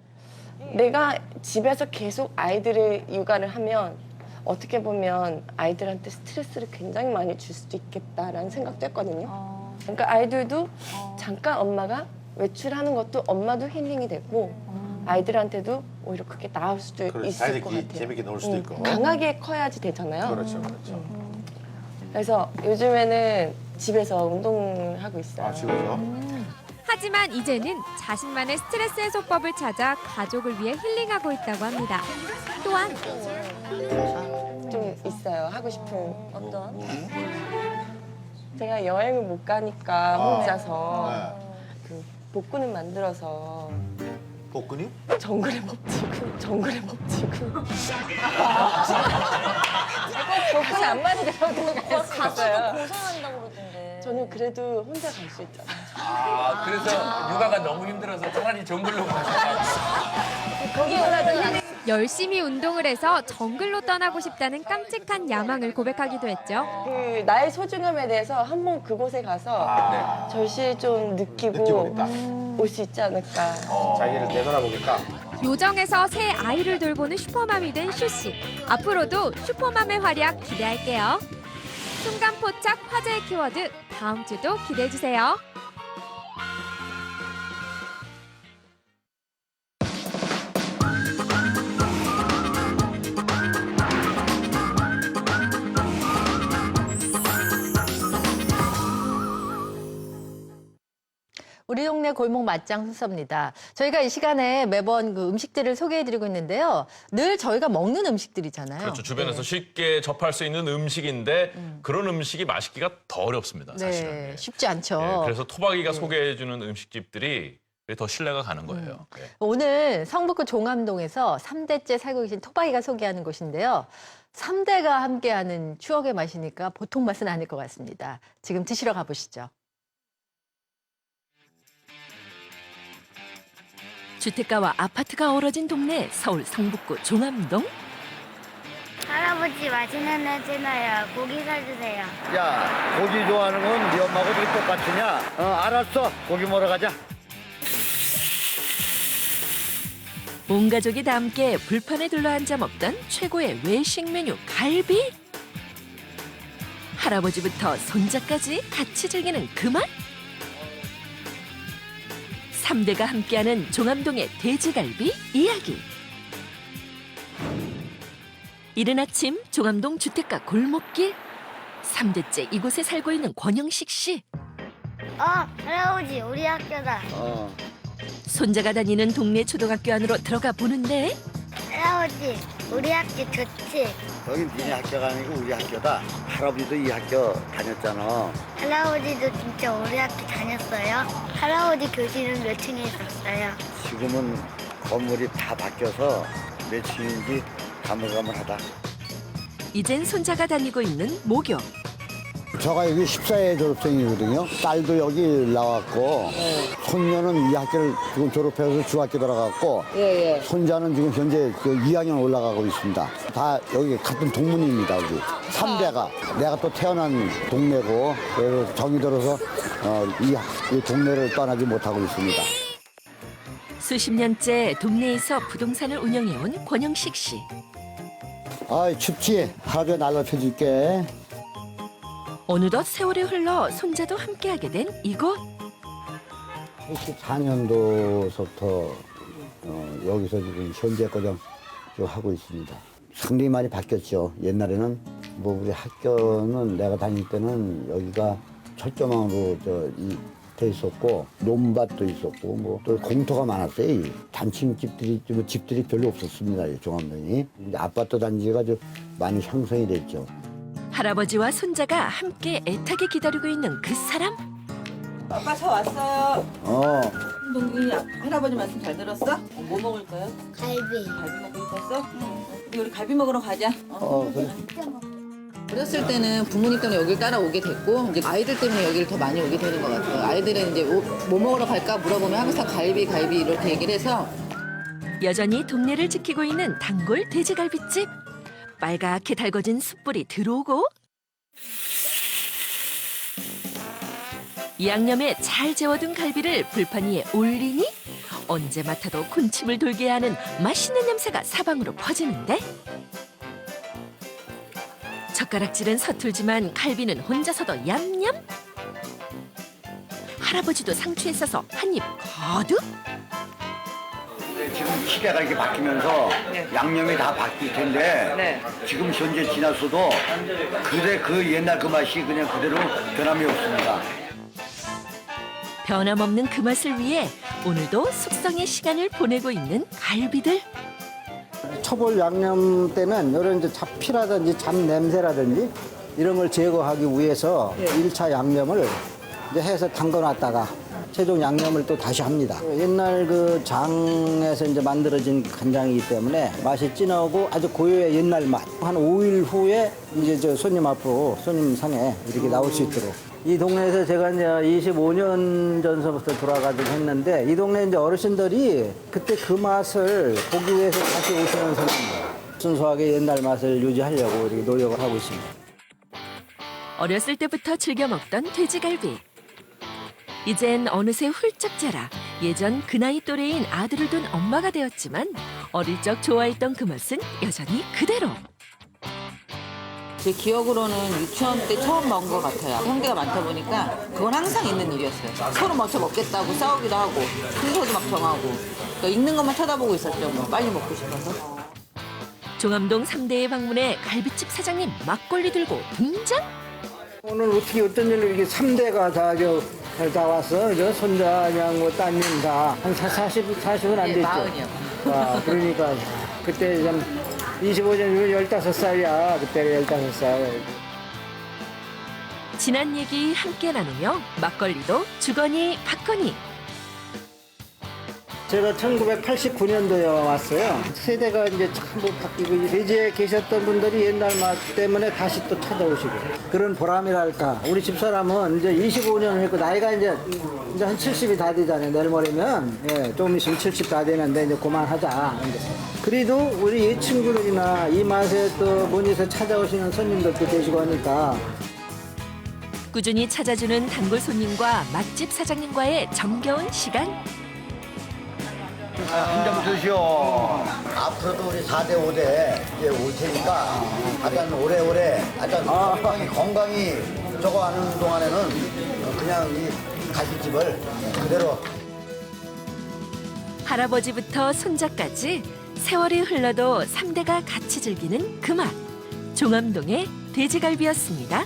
내가 집에서 계속 아이들을 육아를 하면 어떻게 보면 아이들한테 스트레스를 굉장히 많이 줄 수도 있겠다라는 생각도 했거든요. 그러니까 아이들도 잠깐 엄마가 외출하는 것도 엄마도 힐링이 되고 아이들한테도 오히려 그게 나을 수도 있을 것 같아요. 재밌게 놀 수도 있고. 강하게 커야지 되잖아요. 그렇죠. 그래서 요즘에는 집에서 운동하고 있어요. 아, 집에서? 하지만 이제는 자신만의 스트레스 해소법을 찾아 가족을 위해 힐링하고 있다고 합니다. 또한 좀 있어요. 하고 싶은 어떤? 제가 여행을 못 가니까 혼자서 그 복근을 만들어서 복근이? 정글의 법칙을. 복근 안 만들어도 가서도 고생한다고 그러던데. 저는 그래도 혼자 갈 수 있잖아요. 아, 그래서 육아가 너무 힘들어서 차라리 정글로 가셨다고. 거기보다는 열심히 운동을 해서 정글로 떠나고 싶다는 깜찍한 야망을 고백하기도 했죠. 그 나의 소중함에 대해서 한번 그곳에 가서 절실히 좀 느끼고 올 수 있지 않을까. 자기를 되돌아보겠다. 요정에서 새 아이를 돌보는 슈퍼맘이 된 슈 씨. 앞으로도 슈퍼맘의 활약 기대할게요. 순간 포착 화제의 키워드 다음 주도 기대해 주세요. 우리 동네 골목 맛장 순서입니다. 저희가 이 시간에 매번 그 음식들을 소개해드리고 있는데요. 늘 저희가 먹는 음식들이잖아요. 그렇죠. 주변에서 쉽게 접할 수 있는 음식인데 그런 음식이 맛있기가 더 어렵습니다. 사실은. 네, 쉽지 않죠. 예, 그래서 토박이가 소개해주는 음식집들이 더 신뢰가 가는 거예요. 예. 오늘 성북구 종암동에서 3대째 살고 계신 토박이가 소개하는 곳인데요. 3대가 함께하는 추억의 맛이니까 보통 맛은 아닐 것 같습니다. 지금 드시러 가보시죠. 주택가와 아파트가 어우러진 동네 서울 성북구 종암동. 할아버지 맛있는 냄새 나요. 고기 사주세요. 야, 고기 좋아하는 건 네 엄마하고 어떻게 똑같으냐? 알았어. 고기 먹으러 가자. 온 가족이 다 함께 불판에 둘러앉아 먹던 최고의 외식 메뉴 갈비. 할아버지부터 손자까지 같이 즐기는 그 맛. 3대가 함께하는 종암동의 돼지갈비 이야기. 이른 아침 종암동 주택가 골목길. 3대째 이곳에 살고 있는 권영식 씨. 할아버지 우리 학교다. 손자가 다니는 동네 초등학교 안으로 들어가 보는데 할아버지 우리 학교 좋지? 여긴 니네 학교가 아니고 우리 학교다. 할아버지도 이 학교 다녔잖아. 할아버지도 진짜 우리 학교 다녔어요? 할아버지 교실은 몇 층에 있었어요? 지금은 건물이 다 바뀌어서 몇 층인지 가물가물하다. 이젠 손자가 다니고 있는 모교. 저가 여기 14회 졸업생이거든요. 딸도 여기 나왔고 손녀는 이 학교를 지금 졸업해서 중학교 들어갔고 손자는 지금 현재 그 2학년 올라가고 있습니다. 다 여기 같은 동문입니다. 우리 3대가 내가 또 태어난 동네고 그래서 정이 들어서 이 동네를 떠나지 못하고 있습니다. 수십 년째 동네에서 부동산을 운영해온 권영식 씨. 아 춥지? 하루에 날로 펴줄게. 어느덧 세월이 흘러 손자도 함께하게 된 이곳. 84년도서부터 여기서 지금 현재까지 좀 하고 있습니다. 상당히 많이 바뀌었죠. 옛날에는 뭐 우리 학교는 내가 다닐 때는 여기가 철조망으로 돼 있었고 논밭도 있었고 뭐 또 공터가 많았어요. 이 단층집들이 집들이 별로 없었습니다. 이 종암동이 아파트 단지가 좀 많이 형성이 됐죠. 할아버지와 손자가 함께 애타게 기다리고 있는 그 사람. 아빠 저 왔어요. 동이 할아버지 말씀 잘 들었어? 뭐 먹을 거야? 갈비. 갈비 먹고 있었어? 우리 갈비 먹으러 가자. 그래. 어렸을 때는 부모님 때문에 여기를 따라오게 됐고 이제 아이들 때문에 여기를 더 많이 오게 되는 것 같아요. 아이들은 이제 뭐 먹으러 갈까 물어보면 항상 갈비 이렇게 얘기를 해서 여전히 동네를 지키고 있는 단골 돼지갈비집. 빨갛게 달궈진 숯불이 들어오고 양념에 잘 재워둔 갈비를 불판 위에 올리니 언제 맡아도 군침을 돌게 하는 맛있는 냄새가 사방으로 퍼지는데 젓가락질은 서툴지만 갈비는 혼자서도 얌얌. 할아버지도 상추에 싸서 한 입 거득. 지금 시대가 이렇게 바뀌면서 양념이 다 바뀔 텐데 지금 현재 지났어도 그 옛날 그 맛이 그냥 그대로 변함이 없습니다. 변함없는 그 맛을 위해 오늘도 숙성의 시간을 보내고 있는 갈비들. 초벌 양념 때는 이런 이제 잡피라든지 잡 냄새라든지 이런 걸 제거하기 위해서 1차 양념을 이제 해서 담궈놨다가 최종 양념을 또 다시 합니다. 옛날 그 장에서 이제 만들어진 간장이기 때문에 맛이 진하고 아주 고유의 옛날 맛. 한 5일 후에 이제 저 손님 앞으로 손님 상에 이렇게 나올 수 있도록. 이 동네에서 제가 이제 25년 전서부터 돌아가지고 했는데 이 동네 이제 어르신들이 그때 그 맛을 보기 위해서 다시 오시는 손님입니다. 순수하게 옛날 맛을 유지하려고 이렇게 노력을 하고 있습니다. 어렸을 때부터 즐겨 먹던 돼지갈비. 이젠 어느새 훌쩍 자라 예전 그 나이 또래인 아들을 둔 엄마가 되었지만 어릴 적 좋아했던 그 맛은 여전히 그대로. 제 기억으로는 유치원 때 처음 먹은 것 같아요. 형제가 많다 보니까 그건 항상 있는 일이었어요. 서로 먼저 먹겠다고 싸우기도 하고 순서도 막 정하고 그러니까 있는 것만 쳐다보고 있었죠. 뭐 빨리 먹고 싶어서. 종암동 3대에 방문해 갈비집 사장님 막걸리 들고 등장? 오늘 어떻게 어떤 일로 이렇게 3대가 다 왔어? 저 손자랑 뭐 따님 다 한 40은 안 됐죠? 40이요. 그러니까 그때 좀 25년 15살이야. 그때가 15살. 지난 얘기 함께 나누며 막걸리도 주거니 받거니. 제가 1989년도에 왔어요. 세대가 이제 전부 바뀌고 돼지에 계셨던 분들이 옛날 맛 때문에 다시 또 찾아오시고 그런 보람이랄까. 우리 집사람은 이제 25년을 했고 나이가 이제 한 70이 다 되잖아요. 내일 모레면 좀 있으면 70 다 되는데 이제 그만하자. 그래도 우리 이 친구들이나 이 맛에 또 문의서 찾아오시는 손님들도 계시고 하니까. 꾸준히 찾아주는 단골 손님과 맛집 사장님과의 정겨운 시간. 한 점 드시오. 앞으로도 우리 4대, 5대 이제 올 테니까 하여튼 오래오래 하여튼 건강히 저거 하는 동안에는 그냥 이 가시집을 그대로. 할아버지부터 손자까지 세월이 흘러도 3대가 같이 즐기는 그 맛. 종암동의 돼지갈비였습니다.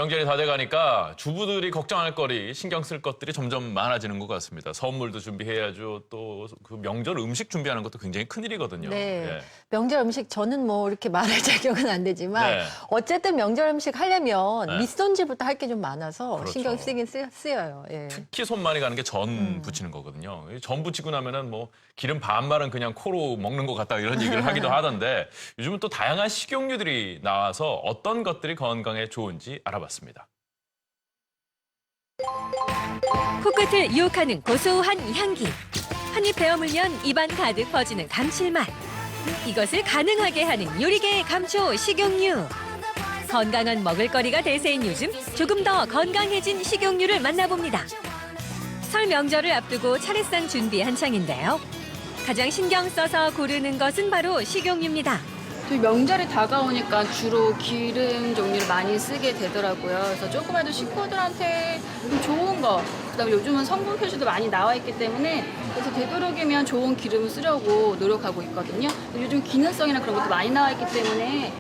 명절이 다 돼가니까 주부들이 걱정할 거리, 신경 쓸 것들이 점점 많아지는 것 같습니다. 선물도 준비해야죠. 또 그 명절 음식 준비하는 것도 굉장히 큰일이거든요. 네. 예. 명절 음식 저는 뭐 이렇게 말할 자격은 안 되지만 네. 어쨌든 명절 음식 하려면 네. 밑손질부터 할 게 좀 많아서 그렇죠. 신경 쓰긴 쓰여요. 예. 특히 손 많이 가는 게 전 부치는 거거든요. 전 부치고 나면은 뭐 기름 반말은 그냥 코로 먹는 것 같다 이런 얘기를 하기도 하던데 요즘은 또 다양한 식용유들이 나와서 어떤 것들이 건강에 좋은지 알아봤습니다. 코끝을 유혹하는 고소한 향기. 한 입 베어물면 입안 가득 퍼지는 감칠맛. 이것을 가능하게 하는 요리계의 감초 식용유. 건강한 먹을거리가 대세인 요즘 조금 더 건강해진 식용유를 만나봅니다. 설 명절을 앞두고 차례상 준비 한창인데요. 가장 신경 써서 고르는 것은 바로 식용유입니다. 저희 명절이 다가오니까 주로 기름 종류를 많이 쓰게 되더라고요. 그래서 조그마한 식구들한테 좀 좋은 거, 그다음에 요즘은 성분 표시도 많이 나와 있기 때문에 그래서 되도록이면 좋은 기름을 쓰려고 노력하고 있거든요. 요즘 기능성이나 그런 것도 많이 나와 있기 때문에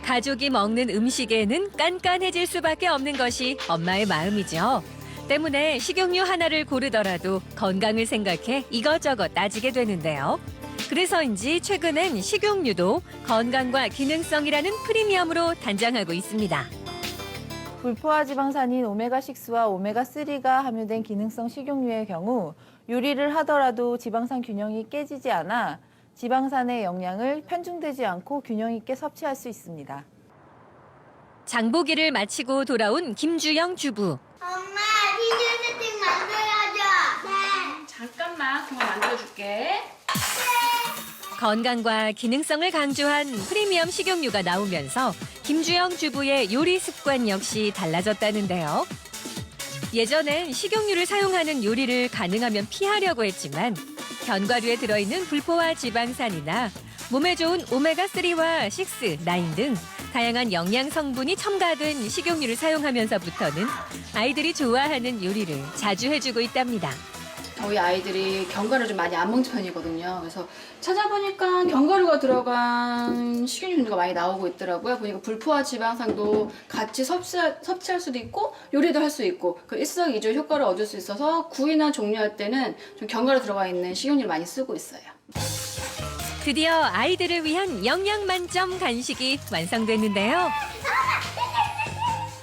가족이 먹는 음식에는 깐깐해질 수밖에 없는 것이 엄마의 마음이죠. 때문에 식용유 하나를 고르더라도 건강을 생각해 이것저것 따지게 되는데요. 그래서인지 최근엔 식용유도 건강과 기능성이라는 프리미엄으로 단장하고 있습니다. 불포화 지방산인 오메가6와 오메가3가 함유된 기능성 식용유의 경우 요리를 하더라도 지방산 균형이 깨지지 않아 지방산의 영양을 편중되지 않고 균형 있게 섭취할 수 있습니다. 장보기를 마치고 돌아온 김주영 주부. 엄마, 치즈 스틱 만들어줘. 네. 잠깐만 그만 만들어줄게. 건강과 기능성을 강조한 프리미엄 식용유가 나오면서 김주영 주부의 요리 습관 역시 달라졌다는데요. 예전엔 식용유를 사용하는 요리를 가능하면 피하려고 했지만 견과류에 들어있는 불포화 지방산이나 몸에 좋은 오메가3와 6, 9 등 다양한 영양 성분이 첨가된 식용유를 사용하면서부터는 아이들이 좋아하는 요리를 자주 해주고 있답니다. 저희 아이들이 견과류를 좀 많이 안 먹는 편이거든요. 그래서 찾아보니까 견과류가 들어간 식용유가 많이 나오고 있더라고요. 보니까 불포화 지방산도 같이 섭취할 수도 있고 요리도 할 수 있고 그 일석이조 효과를 얻을 수 있어서 구이나 종류할 때는 좀 견과류 들어가 있는 식용유를 많이 쓰고 있어요. 드디어 아이들을 위한 영양 만점 간식이 완성됐는데요.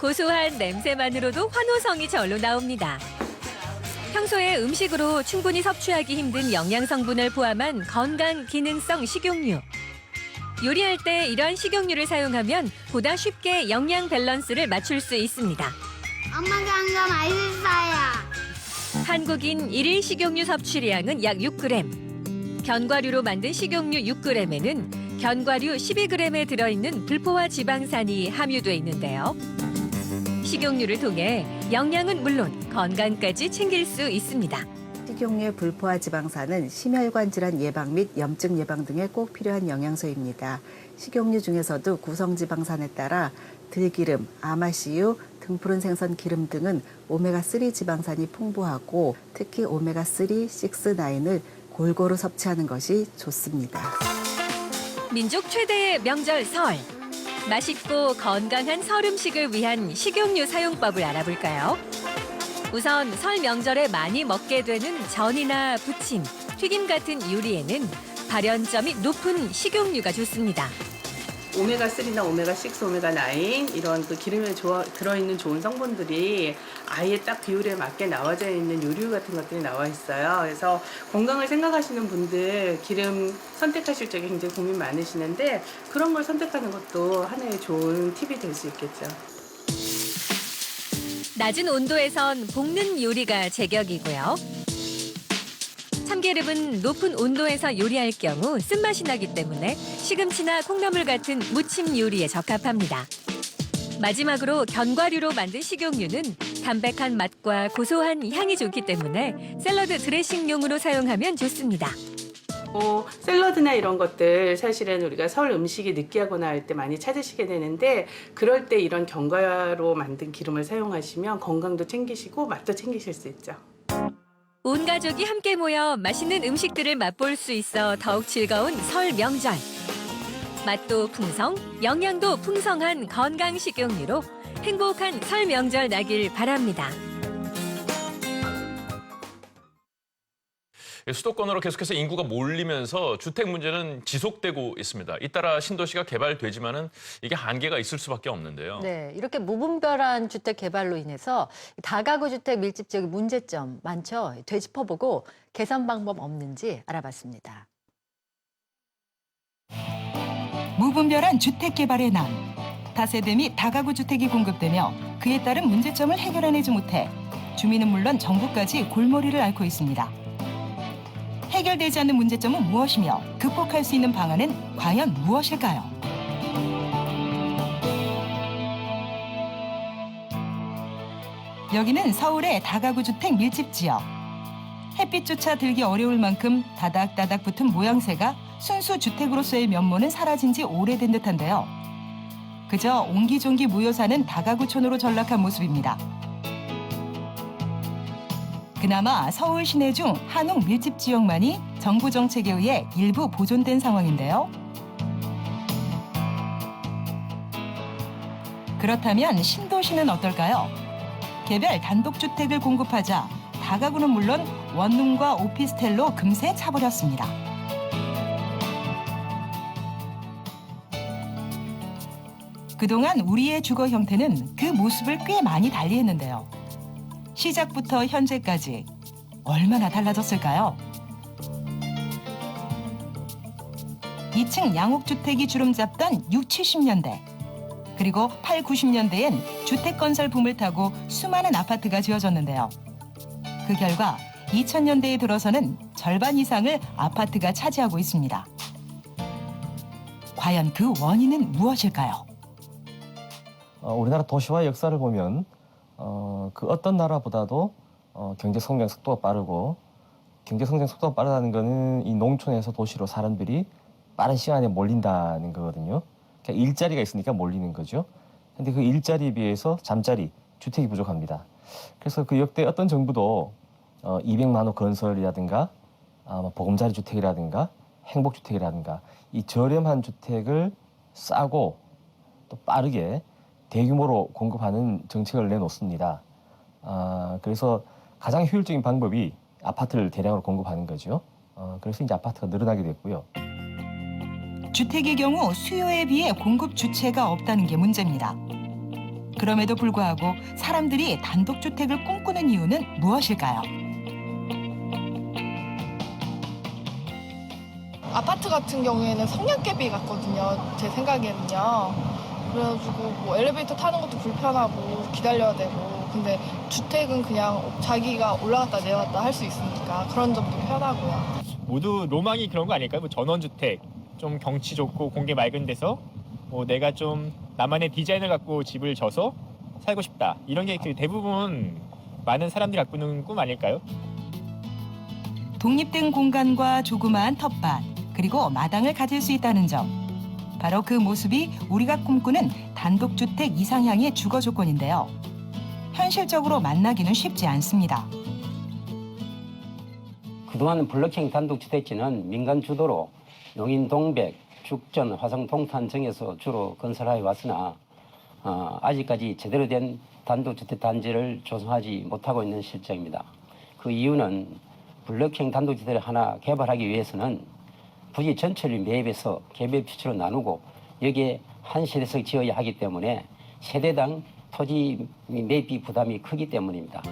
고소한 냄새만으로도 환호성이 절로 나옵니다. 평소에 음식으로 충분히 섭취하기 힘든 영양 성분을 포함한 건강 기능성 식용유. 요리할 때 이런 식용유를 사용하면 보다 쉽게 영양 밸런스를 맞출 수 있습니다. 엄마가 한 거 맛있어요. 한국인 일일 식용유 섭취량은 약 6g. 견과류로 만든 식용유 6g에는 견과류 12g에 들어있는 불포화 지방산이 함유돼 있는데요. 식용유를 통해 영양은 물론 건강까지 챙길 수 있습니다. 식용유의 불포화 지방산은 심혈관 질환 예방 및 염증 예방 등에 꼭 필요한 영양소입니다. 식용유 중에서도 구성지방산에 따라 들기름, 아마씨유, 등푸른 생선 기름 등은 오메가3 지방산이 풍부하고 특히 오메가3, 6, 9을 골고루 섭취하는 것이 좋습니다. 민족 최대의 명절 설. 맛있고 건강한 설 음식을 위한 식용유 사용법을 알아볼까요? 우선 설 명절에 많이 먹게 되는 전이나 부침, 튀김 같은 요리에는 발연점이 높은 식용유가 좋습니다. 오메가3나 오메가6, 오메가9 이런 그 기름에 들어있는 좋은 성분들이 아이의 딱 비율에 맞게 나와져 있는 요리유 같은 것들이 나와 있어요. 그래서 건강을 생각하시는 분들 기름 선택하실 적에 굉장히 고민 많으시는데 그런 걸 선택하는 것도 하나의 좋은 팁이 될 수 있겠죠. 낮은 온도에선 볶는 요리가 제격이고요. 참기름은 높은 온도에서 요리할 경우 쓴맛이 나기 때문에 시금치나 콩나물 같은 무침 요리에 적합합니다. 마지막으로 견과류로 만든 식용유는 담백한 맛과 고소한 향이 좋기 때문에 샐러드 드레싱용으로 사용하면 좋습니다. 샐러드나 이런 것들 사실은 우리가 설 음식이 느끼하거나 할 때 많이 찾으시게 되는데 그럴 때 이런 견과로 만든 기름을 사용하시면 건강도 챙기시고 맛도 챙기실 수 있죠. 온 가족이 함께 모여 맛있는 음식들을 맛볼 수 있어 더욱 즐거운 설 명절. 맛도 풍성, 영양도 풍성한 건강 식용유로 행복한 설 명절 나길 바랍니다. 수도권으로 계속해서 인구가 몰리면서 주택 문제는 지속되고 있습니다. 잇따라 신도시가 개발되지만은 이게 한계가 있을 수밖에 없는데요. 네, 이렇게 무분별한 주택 개발로 인해서 다가구 주택 밀집 지역의 문제점 많죠. 되짚어보고 개선 방법 없는지 알아봤습니다. 무분별한 주택 개발의 난, 다세대 및 다가구 주택이 공급되며 그에 따른 문제점을 해결해내지 못해 주민은 물론 정부까지 골머리를 앓고 있습니다. 해결되지 않는 문제점은 무엇이며 극복할 수 있는 방안은 과연 무엇일까요? 여기는 서울의 다가구 주택 밀집 지역. 햇빛조차 들기 어려울 만큼 다닥다닥 붙은 모양새가 순수 주택으로서의 면모는 사라진 지 오래된 듯한데요. 그저 옹기종기 모여 사는 다가구촌으로 전락한 모습입니다. 그나마 서울 시내 중 한옥 밀집 지역만이 정부 정책에 의해 일부 보존된 상황인데요. 그렇다면 신도시는 어떨까요? 개별 단독주택을 공급하자 다가구는 물론 원룸과 오피스텔로 금세 차버렸습니다. 그동안 우리의 주거 형태는 그 모습을 꽤 많이 달리했는데요. 시작부터 현재까지 얼마나 달라졌을까요? 2층 양옥주택이 주름 잡던 60, 70년대. 그리고 8, 90년대엔 주택 건설 붐을 타고 수많은 아파트가 지어졌는데요. 그 결과 2000년대에 들어서는 절반 이상을 아파트가 차지하고 있습니다. 과연 그 원인은 무엇일까요? 우리나라 도시화 역사를 보면 그 어떤 나라보다도 경제 성장 속도가 빠르고 경제 성장 속도가 빠르다는 거는 이 농촌에서 도시로 사람들이 빠른 시간에 몰린다는 거거든요. 그러니까 일자리가 있으니까 몰리는 거죠. 근데 그 일자리에 비해서 잠자리, 주택이 부족합니다. 그래서 그 역대 어떤 정부도 200만 호 건설이라든가 보금자리 주택이라든가 행복주택이라든가 이 저렴한 주택을 싸고 또 빠르게 대규모로 공급하는 정책을 내놓습니다. 그래서 가장 효율적인 방법이 아파트를 대량으로 공급하는 거죠. 그래서 이제 아파트가 늘어나게 됐고요. 주택의 경우 수요에 비해 공급 주체가 없다는 게 문제입니다. 그럼에도 불구하고 사람들이 단독주택을 꿈꾸는 이유는 무엇일까요? 아파트 같은 경우에는 성냥개비 같거든요. 제 생각에는요. 그래가지고 뭐 엘리베이터 타는 것도 불편하고 기다려야 되고, 근데 주택은 그냥 자기가 올라갔다 내려갔다 할 수 있으니까 그런 점도 편하고요. 모두 로망이 그런 거 아닐까요? 뭐 전원주택, 좀 경치 좋고 공기 맑은 데서 뭐 내가 좀 나만의 디자인을 갖고 집을 져서 살고 싶다. 이런 게 대부분 많은 사람들이 갖고 있는 꿈 아닐까요? 독립된 공간과 조그마한 텃밭, 그리고 마당을 가질 수 있다는 점. 바로 그 모습이 우리가 꿈꾸는 단독주택 이상향의 주거 조건인데요. 현실적으로 만나기는 쉽지 않습니다. 그동안 블록형 단독주택지는 민간 주도로 용인 동백, 죽전, 화성 동탄 등에서 주로 건설하여 왔으나 아직까지 제대로 된 단독주택 단지를 조성하지 못하고 있는 실정입니다. 그 이유는 블록형 단독주택을 하나 개발하기 위해서는 부지 전체를 매입해서 개별 피처로 나누고 여기에 한 세대씩 지어야 하기 때문에 세대당 토지 매입비 부담이 크기 때문입니다.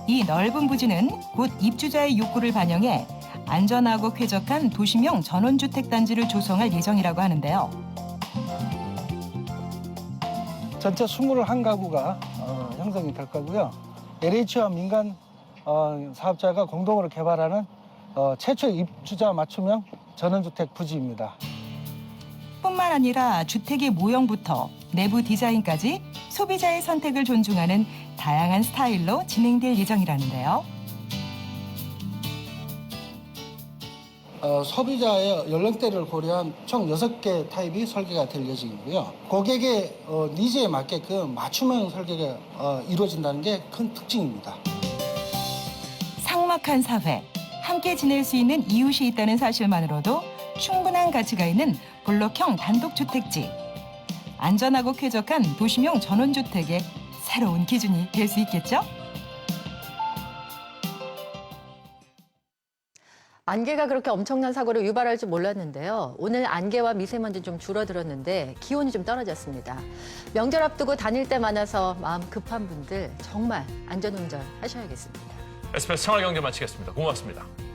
이 넓은 부지는 곧 입주자의 욕구를 반영해 안전하고 쾌적한 도시명 전원주택 단지를 조성할 예정이라고 하는데요. 전체 21가구가 형성이 될 거고요. LH와 민간 사업자가 공동으로 개발하는 최초의 입주자 맞춤형 전원주택 부지입니다. 뿐만 아니라 주택의 모형부터 내부 디자인까지 소비자의 선택을 존중하는 다양한 스타일로 진행될 예정이라는데요. 소비자의 연령대를 고려한 총 6개 타입이 설계가 될 예정이고요. 고객의 니즈에 맞게끔 맞춤형 설계가 이루어진다는 게 큰 특징입니다. 삭막한 사회, 함께 지낼 수 있는 이웃이 있다는 사실만으로도 충분한 가치가 있는 블록형 단독주택지. 안전하고 쾌적한 도심용 전원주택의 새로운 기준이 될 수 있겠죠? 안개가 그렇게 엄청난 사고를 유발할 줄 몰랐는데요. 오늘 안개와 미세먼지 좀 줄어들었는데 기온이 좀 떨어졌습니다. 명절 앞두고 다닐 때 많아서 마음 급한 분들 정말 안전운전 하셔야겠습니다. SBS 생활경제 마치겠습니다. 고맙습니다.